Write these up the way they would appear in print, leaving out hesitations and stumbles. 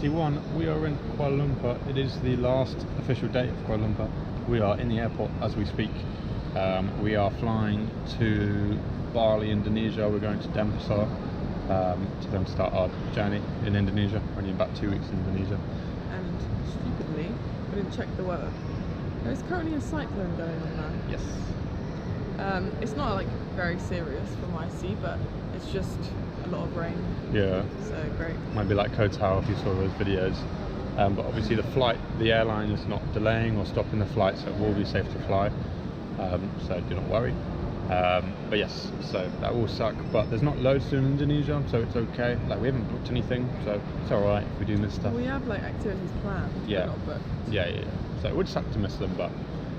11:61. We are in Kuala Lumpur. It is the last official date of Kuala Lumpur. We are in the airport as we speak. We are flying to Bali, Indonesia. We're going to Denpasar to then start our journey in Indonesia. We're only about 2 weeks in Indonesia. And stupidly, I didn't check the weather. There's currently a cyclone going on now. Yes. It's not like very serious from what I see, but it's just a lot of rain. Yeah. So great. Might be like Koh Tao if you saw those videos. But obviously the airline is not delaying or stopping the flight, so it will be safe to fly. So do not worry. But yes, so that will suck. But there's not loads to do in Indonesia, so it's okay. Like we haven't booked anything, so it's alright if we do miss stuff. We have like activities planned. Yeah. But not booked. Yeah. So it would suck to miss them, but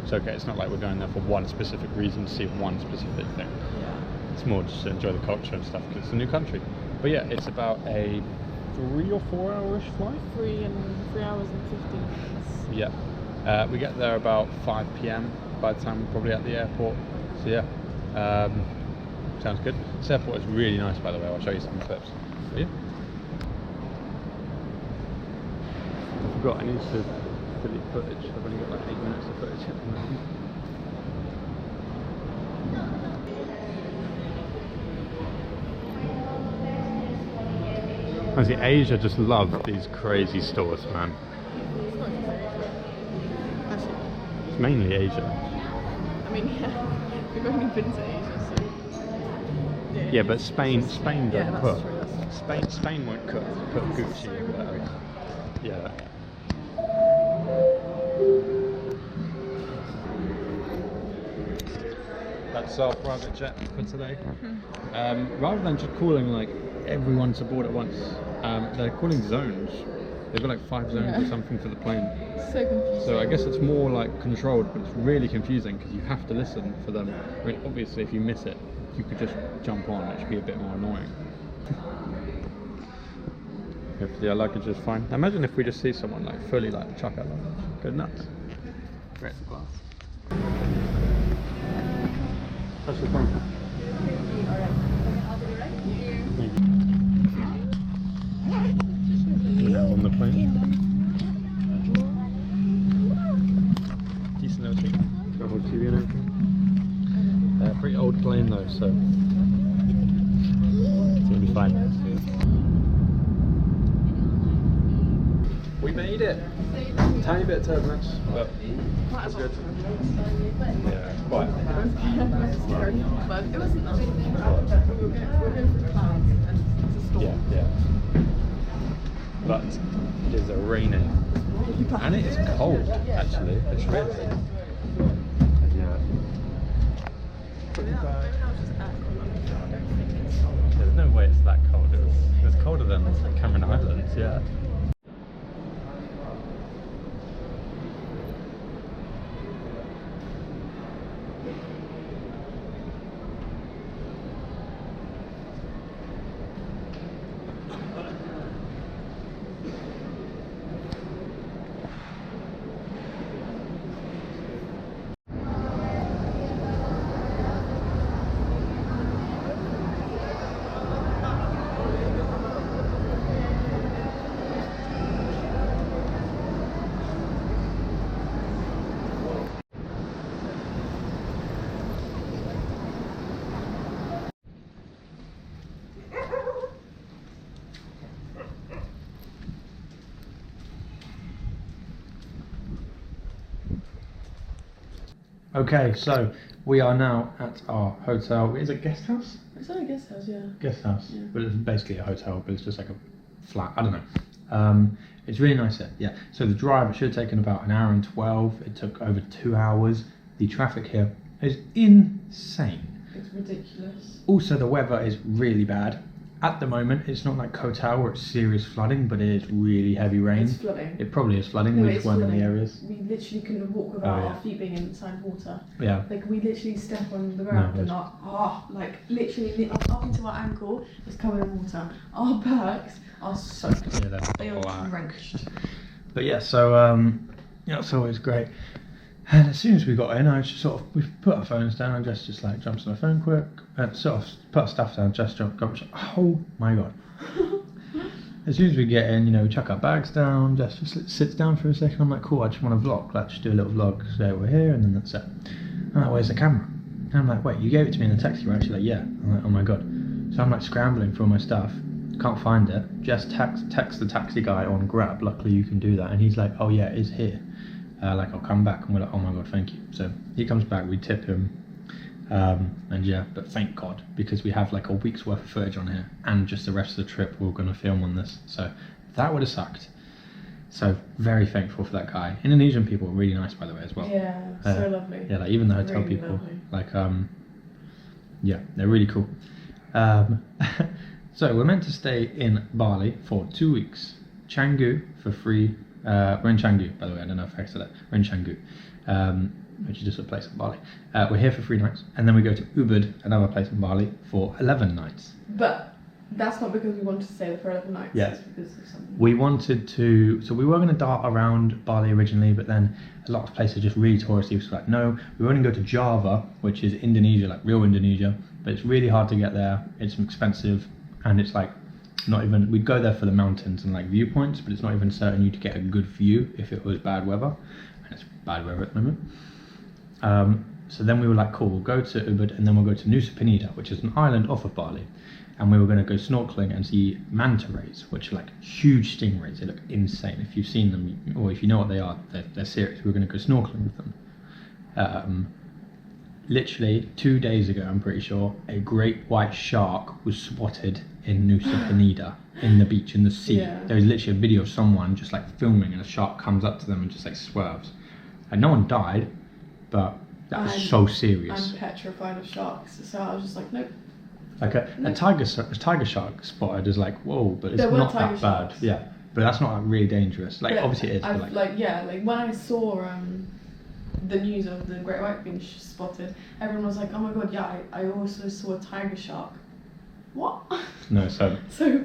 it's okay. It's not like we're going there for one specific reason to see one specific thing. Yeah. It's more just to enjoy the culture and stuff because it's a new country. But yeah, it's about a 3 or 4 hour-ish flight. 3 hours and 15 minutes. Yeah. We get there about 5 p.m. by the time we're probably at the airport. So yeah, sounds good. This airport is really nice, by the way. I'll show you some clips. But yeah. I forgot I need to delete footage. I've only got like 8 minutes of footage at the moment. Honestly, Asia just love these crazy stores, man. It's not just Asia. Actually, It's mainly Asia. I mean, yeah, we've only been to Asia, so. Yeah, but Spain don't that's put. true, that's Spain won't put Gucci in there. Yeah. That's our private jet for today. Rather than just calling like everyone to board at once, they're calling zones. They've got like 5 zones or something for the plane. So confusing. So I guess it's more like controlled, but it's really confusing because you have to listen for them. I mean, obviously, if you miss it, you could just jump on, which would be a bit more annoying. Hopefully our luggage is fine. Imagine if we just see someone like fully like chuck our luggage. Go nuts. Great class. Touch the phone. Now on the plane. Decent little seat. Got a whole TV and everything. Pretty old plane though, so it's gonna be fine. We made it! Tiny bit of turbulence, but that's good. Yeah, quite. But it wasn't that big. We were going through clouds and it's a storm. Yeah. But it is raining. And it is cold, actually. It's really cold. Yeah. Maybe that was just aircon. I don't think it's. There's no way it's that cold. It was colder than Cameron Highlands, yeah. Okay, so we are now at our hotel. Is it a guest house? It's not a guest house, yeah. Guest house, Yeah. but it's basically a hotel, but it's just like a flat. I don't know. It's really nice here. Yeah. So the drive, it should have taken about an hour and 12. It took over 2 hours. The traffic here is insane. It's ridiculous. Also, the weather is really bad. At the moment, it's not like Koh Tao where it's serious flooding, but it is really heavy rain. It's flooding. It probably is flooding. No, We it's just weren't in flooding. the areas. We literally couldn't walk without Oh, yeah. our feet being inside water. Yeah. Like we literally step on the ground No, and like literally up into our ankle is covered in water. Our backs are soaked. Yeah, They are black. drenched. But yeah, so yeah, it's always great. And as soon as we got in, I just sort of, we put our phones down and just like jumped on the phone quick and sort of put our stuff down, just jumped. Oh my god. as soon as we get in, we chuck our bags down. Jess just sits down for a second. I'm like, cool, I just want to vlog. Let's just do a little vlog. So we're here, and then that's it. I'm like, where's the camera? And I'm like, wait, you gave it to me in the taxi, right? She's like, yeah. I'm like, oh my god. So I'm like scrambling for all my stuff. Can't find it. Jess text the taxi guy on Grab. Luckily you can do that. And he's like, oh yeah, it's here. Like, I'll come back. And we're like, oh my god, thank you. So he comes back, we tip him. And yeah, but thank God, because we have like a week's worth of footage on here, and just the rest of the trip we're going to film on this. So that would have sucked. So very thankful for that guy. Indonesian people are really nice, by the way, as well. Yeah, so lovely. Yeah, like even the hotel Really people, lovely. like yeah, they're really cool. So we're meant to stay in Bali for 2 weeks. Canggu for free. We're in Canggu, by the way. I don't know if I said that. We're in Canggu, which is just a place in Bali. We're here for 3 nights, and then we go to Ubud, another place in Bali, for 11 nights. But that's not because we wanted to stay there for 11 nights. Yeah. It's because of something. We wanted to, so we were going to dart around Bali originally, but then a lot of places are just really touristy. So like, no, we were going to go to Java, which is Indonesia, like real Indonesia, but it's really hard to get there. It's expensive, and it's like not even, we'd go there for the mountains and like viewpoints, but it's not even certain you to get a good view if it was bad weather, and it's bad weather at the moment. So then we were like, cool, we'll go to Ubud, and then we'll go to Nusa Penida, which is an island off of Bali. And we were going to go snorkeling and see manta rays, which are like huge stingrays. They look insane. If you've seen them, or if you know what they are, they're serious. We were going to go snorkeling with them. Literally 2 days ago, I'm pretty sure, a great white shark was spotted in Nusa Penida, in the beach, in the sea. Yeah. There was literally a video of someone just like filming, and a shark comes up to them and just like swerves. And no one died, but that was so serious. I'm petrified of sharks, so I was just like, nope. Like a tiger shark spotted is like, whoa, but it's There were not tiger that bad. sharks. Yeah, but that's not really dangerous. Like, But obviously it is, but like, like when I saw the news of the great white being spotted, everyone was like, oh my god, yeah, I also saw a tiger shark. What? no. So So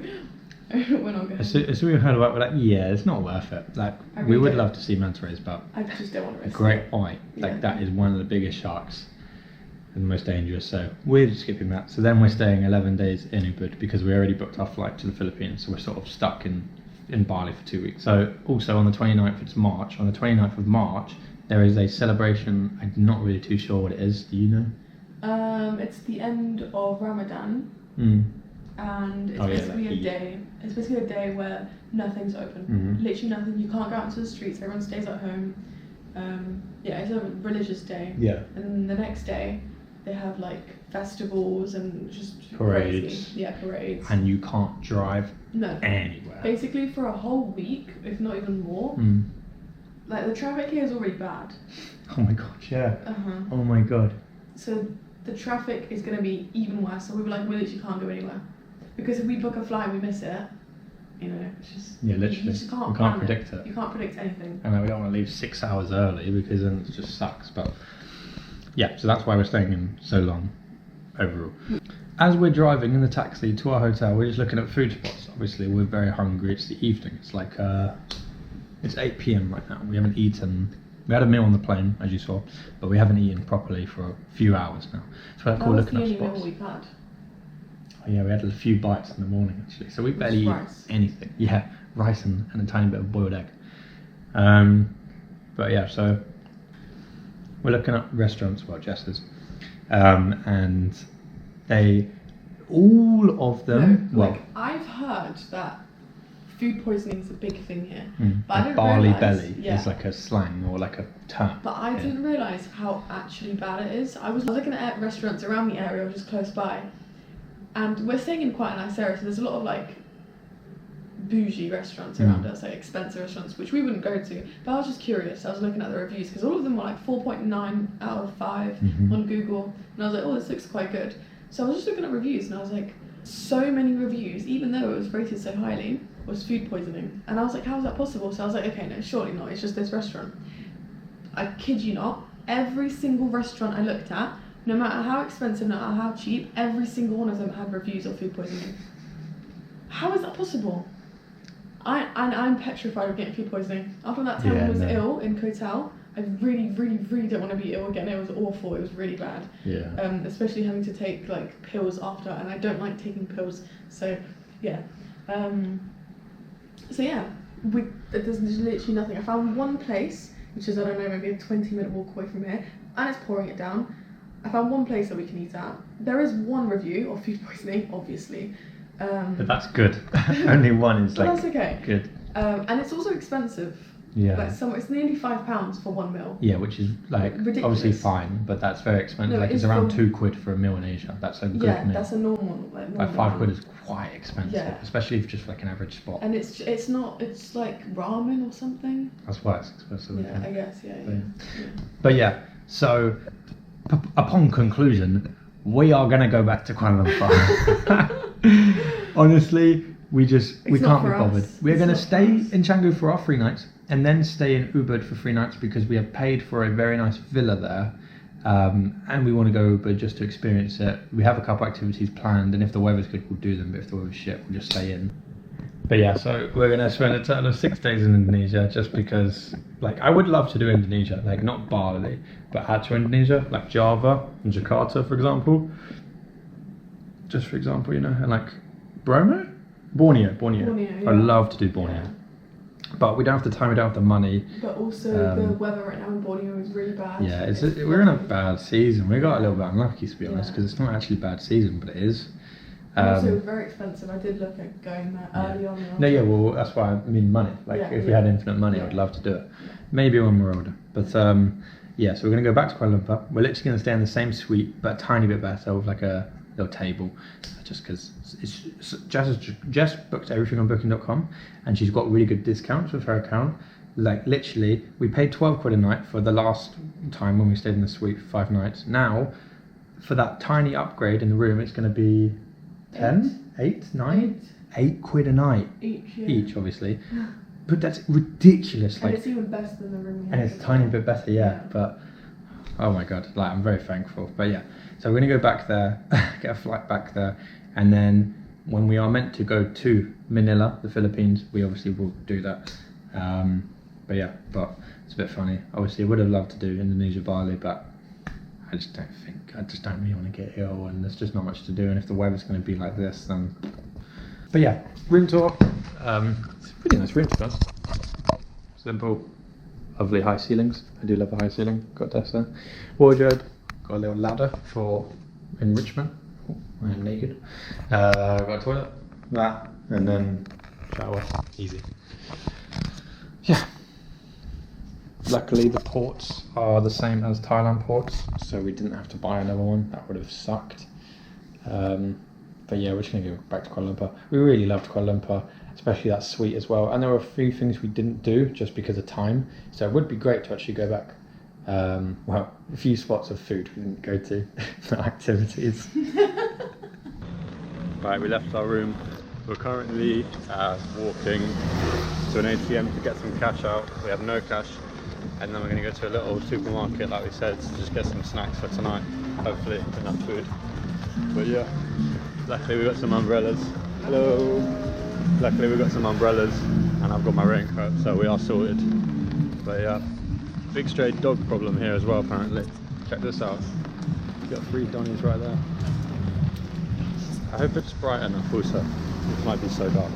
we're not going. as soon as we heard about it, we're like, yeah, it's not worth it. Like, I we really would don't. love to see manta rays, but I just don't want to a risk great it. white, like Yeah. that is one of the biggest sharks and the most dangerous. So we're just skipping that. So then we're staying 11 days in Ubud because we already booked our flight to the Philippines. So we're sort of stuck in Bali for 2 weeks. So also on the 29th, it's March. On the 29th of March, there is a celebration. I'm not really too sure what it is. Do you know? It's the end of Ramadan, and it's Oh, yeah, basically like a Eid. day. It's basically a day where nothing's open. Mhm. Literally nothing. You can't go out into the streets. Everyone stays at home. Yeah, it's a religious day. Yeah. And then the next day, they have like festivals and just Parades. crazy. Yeah, parades. And you can't drive No. anywhere. Basically, for a whole week, if not even more, Mm. like the traffic here is already bad. Oh my god, yeah. Oh my god. So the traffic is going to be even worse. So we were like, we literally can't go anywhere. Because if we book a flight and we miss it, it's just... Yeah, You literally. just can't, You plan can't predict it. You can't predict anything. And we don't want to leave 6 hours early because then it just sucks. But yeah, so that's why we're staying in so long overall. As we're driving in the taxi to our hotel, we're just looking at food spots. Obviously, we're very hungry. It's the evening. It's like it's 8 p.m. right now. We haven't eaten. We had a meal on the plane, as you saw, but we haven't eaten properly for a few hours now. So we're That was looking the at only meal spots. we've had. Oh, yeah, we had a few bites in the morning actually, so we barely eat rice. anything. Yeah, rice and a tiny bit of boiled egg. But yeah, so we're looking at restaurants, well, Jess's, and all of them. No, well, like I've heard that food poisoning is a big thing here, but I like didn't Bali realise, belly yeah, is like a slang or like a term. but I here. didn't realise how actually bad it is. I was looking at restaurants around the area, just close by, and we're staying in quite a nice area, so there's a lot of like bougie restaurants around us, like expensive restaurants, which we wouldn't go to. But I was just curious. I was looking at the reviews because all of them were like 4.9 out of 5 on Google, and I was like, oh, this looks quite good. So I was just looking at reviews, and I was like, so many reviews, even though it was rated so highly, was food poisoning. And I was like, how is that possible? So I was like, okay, no, surely not. It's just this restaurant. I kid you not, every single restaurant I looked at, no matter how expensive, no matter how cheap, every single one of them had reviews of food poisoning. How is that possible? I'm petrified of getting food poisoning. After that time I was ill in Koh Tao, I really, really, really don't want to be ill again. It was awful. It was really bad. Yeah. Especially having to take like pills after, and I don't like taking pills. So, yeah. So yeah, there's literally nothing. I found one place, which is, I don't know, maybe a 20-minute walk away from here, and it's pouring it down. I found one place that we can eat at. There is one review of food poisoning, obviously. But that's good. Only one is like that's okay. good. And it's also expensive. Yeah. Like it's nearly £5 for one meal. Yeah, which is like ridiculous. Obviously fine, but that's very expensive. No, like it's around £2 for a meal in Asia. That's a good meal. That's a normal. Like £5 is quite expensive, Yeah. especially for just like an average spot. And it's like ramen or something. That's why it's expensive. Yeah, I guess. Yeah. But yeah, so upon conclusion, we are gonna go back to Kuala Lumpur. Honestly, we can't be bothered. We're going to stay in Canggu for our 3 nights and then stay in Ubud for 3 nights because we have paid for a very nice villa there, and we want to go Ubud just to experience it. We have a couple activities planned, and if the weather's good, we'll do them. But if the weather's shit, we'll just stay in. But yeah, so we're going to spend a total of 6 days in Indonesia just because, like, I would love to do Indonesia, like not Bali, but actual Indonesia, like Java and Jakarta, for example. Just for example, you know, and like Borneo. Yeah. I'd love to do Borneo. Yeah. But we don't have the time, we don't have the money. But also the weather right now in Borneo is really bad. Yeah, we're in a bad season. We got a little bit unlucky, to be honest, because it's not actually a bad season, but it is. Also very expensive. I did look at going there early on. No, yeah, well, that's why I mean money. Like, if we had infinite money, I'd love to do it. Yeah. Maybe when we're older. But yeah, so we're going to go back to Kuala Lumpur. We're literally going to stay in the same suite, but a tiny bit better, with like a little table, just because Jess booked everything on booking.com, and she's got really good discounts with her account. Like, literally, we paid £12 a night for the last time when we stayed in the suite for 5 nights. Now, for that tiny upgrade in the room, it's going to be 10, 8, 9, 8 quid a night each, obviously. But that's ridiculous. And like, it's even better than the room. And it's a tiny bit better, yeah. But oh my god, like, I'm very thankful. But yeah, so we're gonna go back there, get a flight back there, and then when we are meant to go to Manila, the Philippines, we obviously will do that. But yeah, but it's a bit funny. Obviously, I would have loved to do Indonesia, Bali, but I just don't really want to get ill, and there's just not much to do. And if the weather's going to be like this, then. But yeah, room tour. It's a pretty nice room, to be honest. Simple, lovely high ceilings. I do love a high ceiling. Got a desk there. Wardrobe. Got a little ladder for enrichment. Oh, I am naked. Got a toilet. That, and then shower. Easy. Yeah. Luckily, the ports are the same as Thailand ports, so we didn't have to buy another one. That would have sucked. But yeah, we're just going to go back to Kuala Lumpur. We really loved Kuala Lumpur, especially that suite as well. And there were a few things we didn't do just because of time. So it would be great to actually go back. Well, a few spots of food we didn't go to, not activities. Right, we left our room. We're currently walking to an ATM to get some cash out. We have no cash. And then we're going to go to a little supermarket, like we said, to just get some snacks for tonight. Hopefully enough food. But yeah, luckily we got some umbrellas. Hello. Luckily we got some umbrellas, and I've got my raincoat, so we are sorted. But yeah, big stray dog problem here as well, apparently. Check this out. We've got 3 Donnies right there. I hope it's bright enough also. It might be so dark.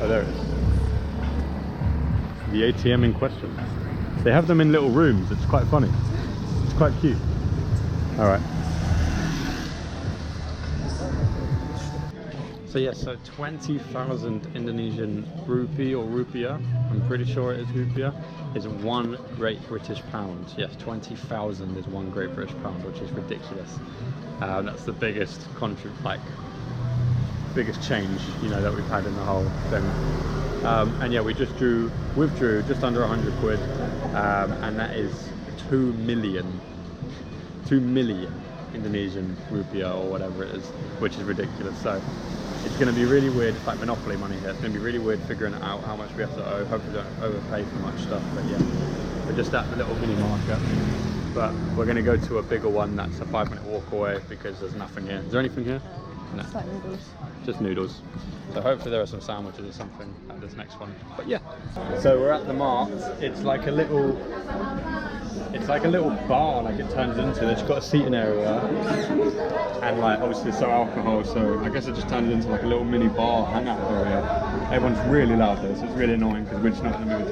Oh, there it is. The ATM in question. They have them in little rooms. It's quite funny. It's quite cute. All right. So yeah, so 20,000 Indonesian rupee or rupiah, I'm pretty sure it is rupiah, is 1 Great British pound. Yes, 20,000 is 1 Great British pound, which is ridiculous. That's the biggest biggest change, you know, that we've had in the whole thing. And yeah, we just withdrew just under 100 quid, and that is 2 million Indonesian rupiah or whatever it is, which is ridiculous. So it's going to be really weird. It's like Monopoly money here. It's going to be really weird figuring out how much we have to owe. Hopefully we don't overpay for much stuff. But yeah, we're just at the little mini market. But we're going to go to a bigger one that's a 5-minute walk away because there's nothing here. Is there anything here? No. It's like noodles. Just noodles. So hopefully there are some sandwiches or something at this next one. But yeah. So we're at the mart. It's like a little bar, like it turns into. It's got a seating area, and like obviously there's no alcohol, so I guess it just turns into like a little mini bar hangout area. Everyone's really loud though, so it's really annoying because we're just not in the mood.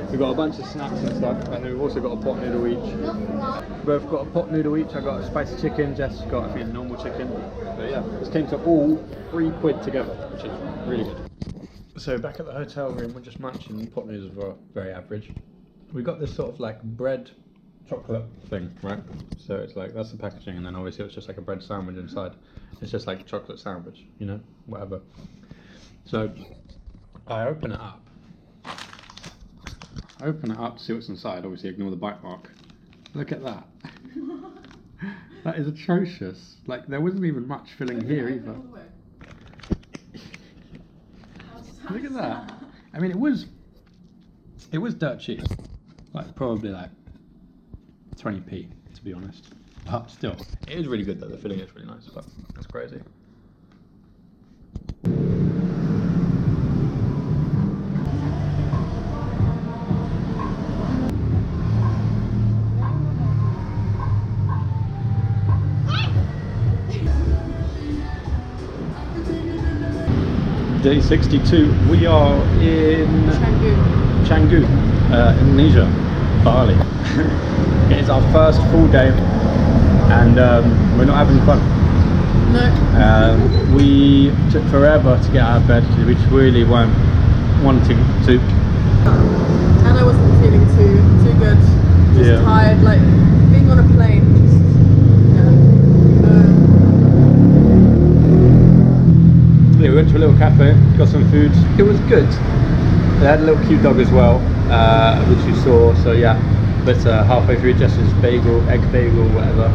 We've got a bunch of snacks and stuff, and then we've also got a pot noodle each. We've both got a pot noodle each. I got a spicy chicken, Jess got I think a normal chicken. But yeah, this came to all £3 together, which is really good. So back at the hotel room, we're just munching. Pot noodles were very average. We got this sort of like bread chocolate thing, right? So it's like, that's the packaging, and then obviously it's just like a bread sandwich inside. It's just like a chocolate sandwich, you know, whatever. So I open it up to see what's inside. Obviously ignore the bite mark. Look at that. That is atrocious. Like there wasn't even much filling here either. Look at that. I mean, it was dirt cheap. Like probably like 20p to be honest. But still, it is really good though. The filling is really nice. But that's crazy. Day 62, we are in Canggu, Indonesia, Bali. It is our first full day and we're not having fun. No. We took forever to get out of bed because we really weren't wanting to. And I wasn't feeling too good. Just tired, like being on a plane. Yeah, we went to a little cafe, got some food. It was good. They had a little cute dog as well, which you saw. So yeah, but halfway through, Jess's egg bagel, whatever,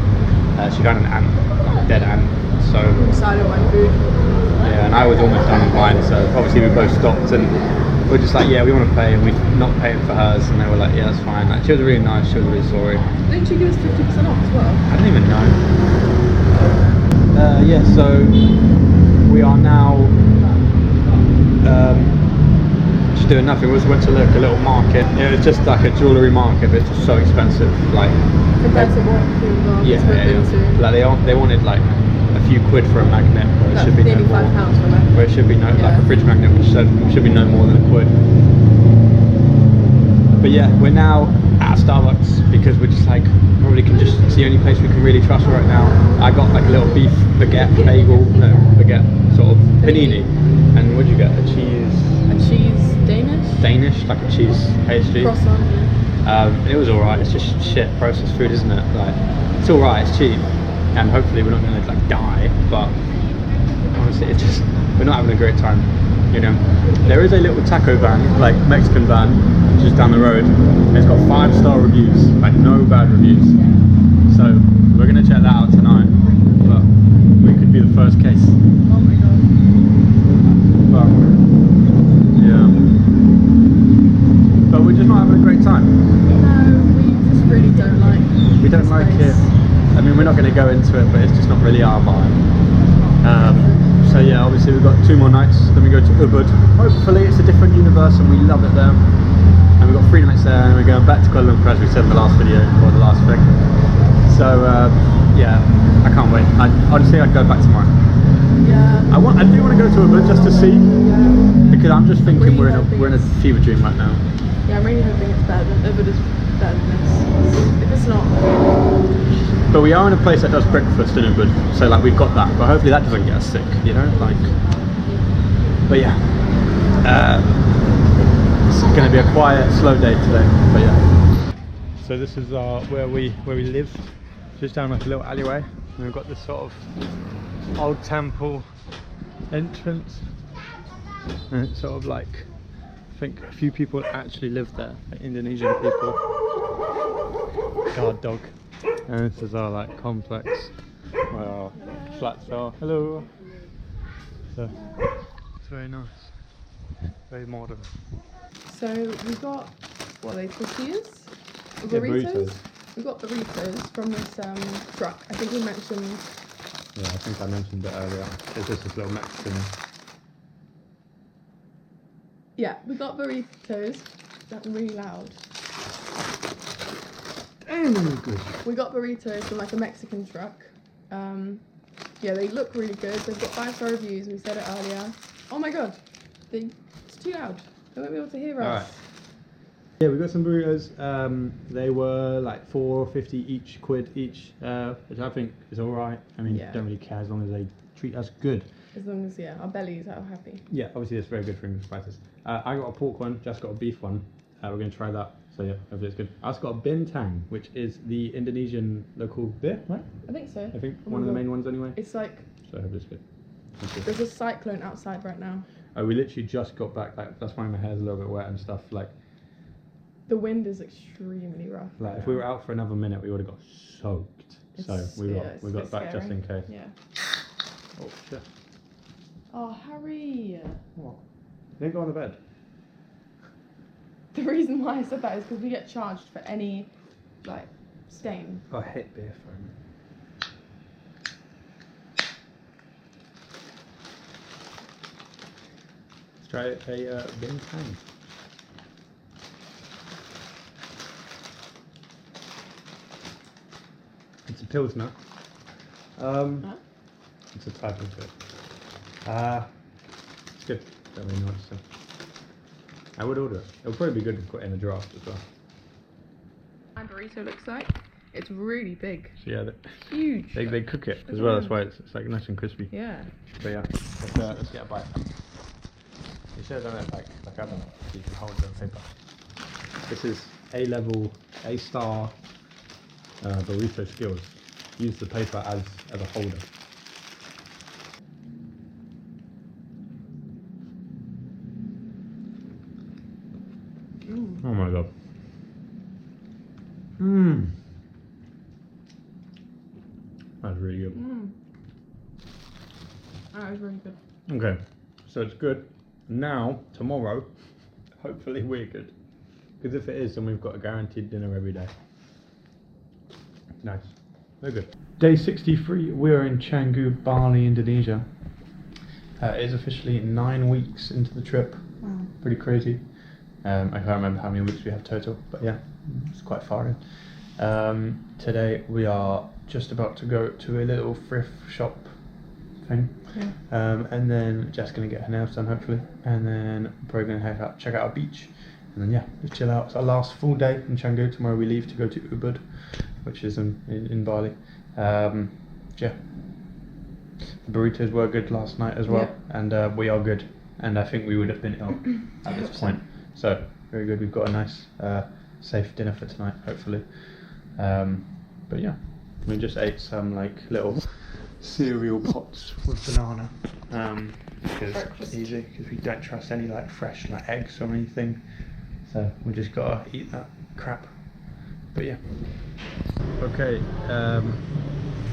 she found an ant, like a dead ant. So Decided on food. Yeah, and I was almost done with mine. So obviously we both stopped and we're just like, yeah, we want to pay, and we're not paying for hers. And they were like, yeah, that's fine. Like, she was really nice. She was really sorry. Didn't you give us 50% off as well? I didn't even know. Yeah, so we are now just doing nothing. We just went to a little market. It was just like a jewellery market, but it's just so expensive. Like compared to what yeah. Like they wanted like a few quid for a magnet, where it should be no more. £5 for a magnet. Where it should be no like a fridge magnet, which should be no more than a quid. But yeah, we're now at Starbucks because we're just like probably can just it's the only place we can really trust right now. I got like a little beef baguette sort of panini. And what'd you get? A cheese Danish, like a cheese pastry. Croissant. It was alright. It's just shit processed food, isn't it? Like it's alright. It's cheap, and hopefully we're not going to like die. But honestly, it's just we're not having a great time. You know, there is a little taco van, like Mexican van, just down the road. And it's got 5-star reviews, like no bad reviews. So we're gonna check that out tonight. But we could be the first case. Oh my god. But yeah, but we're just not having a great time. No, we just really don't like. We don't like it. I mean, we're not going to go into it, but it's just not really our vibe. So yeah, obviously we've got 2 more nights, then we go to Ubud. Hopefully it's a different universe and we love it there. And we've got 3 nights there, and we're going back to Kuala Lumpur as we said in the last video, or the last thing. So yeah, I can't wait. Honestly, I'd go back tomorrow. Yeah. I do want to go to Ubud just to see, because I'm just thinking Really we're in a fever dream right now. Yeah, I'm really hoping it's better than Ubud is better than this. If it's not. But we are in a place that does breakfast in Ubud, so like we've got that. But hopefully that doesn't get us sick, you know, like. But yeah, it's going to be a quiet, slow day today. But yeah. So this is where we live, just down like a little alleyway, and we've got this sort of old temple entrance, and it's sort of like I think a few people actually live there, like Indonesian people. Guard dog. And this is our like complex where our flats are. Hello. So it's very nice, very modern. So we got what are they tortillas? Yeah, burritos. We got burritos from this truck. I think we mentioned Yeah, I think I mentioned it earlier. It's just this little Mexican. Yeah, we got burritos. That's really loud. Oh, good. We got burritos from like a Mexican truck. Yeah, they look really good. They've got 5-star reviews. We said it earlier. Oh my god, it's too loud. They won't be able to hear us. Alright. Yeah, we got some burritos. They were like £4.50 each, which I think is alright. I mean, Yeah. don't really care as long as they treat us good. As long as, yeah, our bellies are happy. Yeah, obviously it's very good for English spices. I got a pork one, Jess got a beef one. We're going to try that. So yeah, hopefully it's good. I also got a bintang, which is the Indonesian local beer, right? I think so. I think Oh one of my the God. main ones anyway. It's like, So I hope it's good. Thank you. there's a cyclone outside right now. Oh, we literally just got back. Like that's why my hair's a little bit wet and stuff. Like The wind is extremely rough. if right we now. were out for another minute, we would have got soaked. So It's- we yeah, got it's we a got bit back just scary. in case. Yeah. Oh shit! Oh, Harry. What? You didn't go on the bed. The reason why I said that is because we get charged for any, like, stain. I hate beer foam. Let's try a bintang. It's a pilsner. Huh? It's a type of it. It's good. Don't really know what to say. I would order it. It would probably be good to put in a draft as well. My burrito looks like. It's really big. So yeah, Huge. they cook it as well. That's why it's like nice and crispy. Yeah. But yeah, let's get a bite. You should have done it like I don't know, so you can hold the paper. This is A-level, A-star burrito skills. Use the paper as a holder. Oh my god. Mmm. That's really good. That was really good. Okay, so it's good. Now, tomorrow, hopefully we're good. Because if it is, then we've got a guaranteed dinner every day. Nice. Very good. Day 63, we're in Canggu, Bali, Indonesia. It is officially 9 weeks into the trip. Wow. Pretty crazy. I can't remember how many weeks we have total, but yeah, it's quite far in. Today we are just about to go to a little thrift shop thing. Yeah. And then Jess gonna get her nails done hopefully, and then probably gonna head out, check out our beach, and then yeah, just chill out. It's our last full day in Canggu. Tomorrow we leave to go to Ubud, which is in Bali. Yeah, the burritos were good last night as well, and we are good. And I think we would have been ill at this point. So very good. We've got a nice, safe dinner for tonight, hopefully. But yeah, we just ate some like little cereal pots with banana, because it's easy, because we don't trust any like fresh like eggs or anything, so we just gotta eat that crap. But yeah, okay,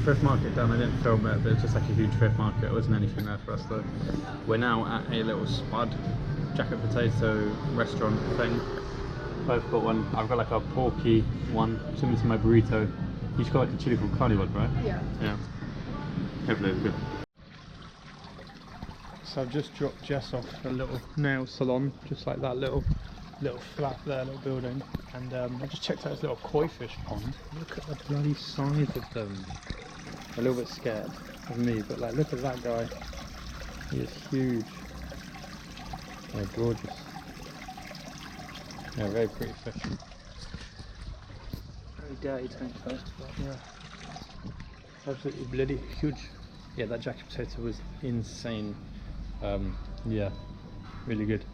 thrift market done. I didn't film it, but it's just like a huge thrift market. It wasn't anything there for us though. We're now at a little spud jacket potato restaurant thing. Both got one. I've got like a porky one similar to my burrito. You've got like a chili from Carnival, right? Yeah. Yeah. Hopefully it's good. So I've just dropped Jess off at a little nail salon, just like that little flat there, little building. And I just checked out this little koi fish pond. Look at the bloody size of them. I'm a little bit scared of me, but like look at that guy. He is huge. They're gorgeous. Yeah, very pretty fish. Very dirty tank though, but yeah. Absolutely bloody huge. Yeah, that jacket potato was insane. Yeah, really good.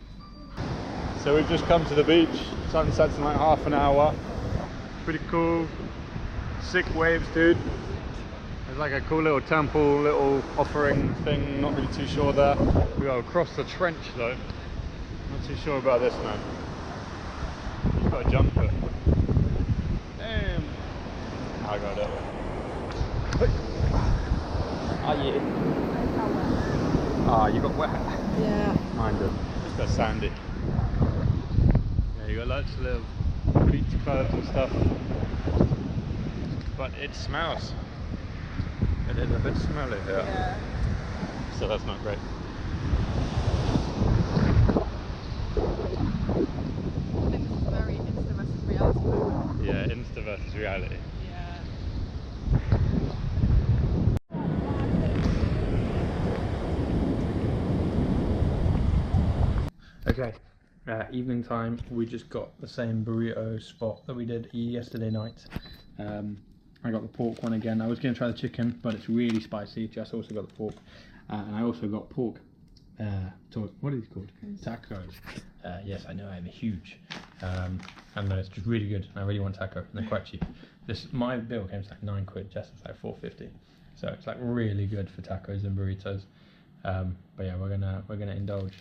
So we've just come to the beach. Sunset's in like half an hour. Pretty cool. Sick waves, dude. There's like a cool little temple, little offering thing. Not really too sure there. We go across the trench though. Not too sure about this, man. You've got a jumper. Damn. I got it. Oh yeah. Ah, you got wet. Yeah. Mine did. It's got sandy. Yeah, you got lots of little beach clubs and stuff. But it smells. It It's a bit smelly here, Yeah. so that's not great. I think this is very Insta versus reality moment. Yeah, Insta versus reality. Yeah. Okay, evening time. We just got the same burrito spot that we did yesterday night. I got the pork one again. I was going to try the chicken, but it's really spicy. Jess also got the pork, and I also got pork. What are these called? Tacos. Yes, I know, I'm huge. And it's just really good. I really want taco, and they're quite cheap. My bill came to like £9. Jess is like £4.50. So it's like really good for tacos and burritos. But yeah, we're gonna indulge.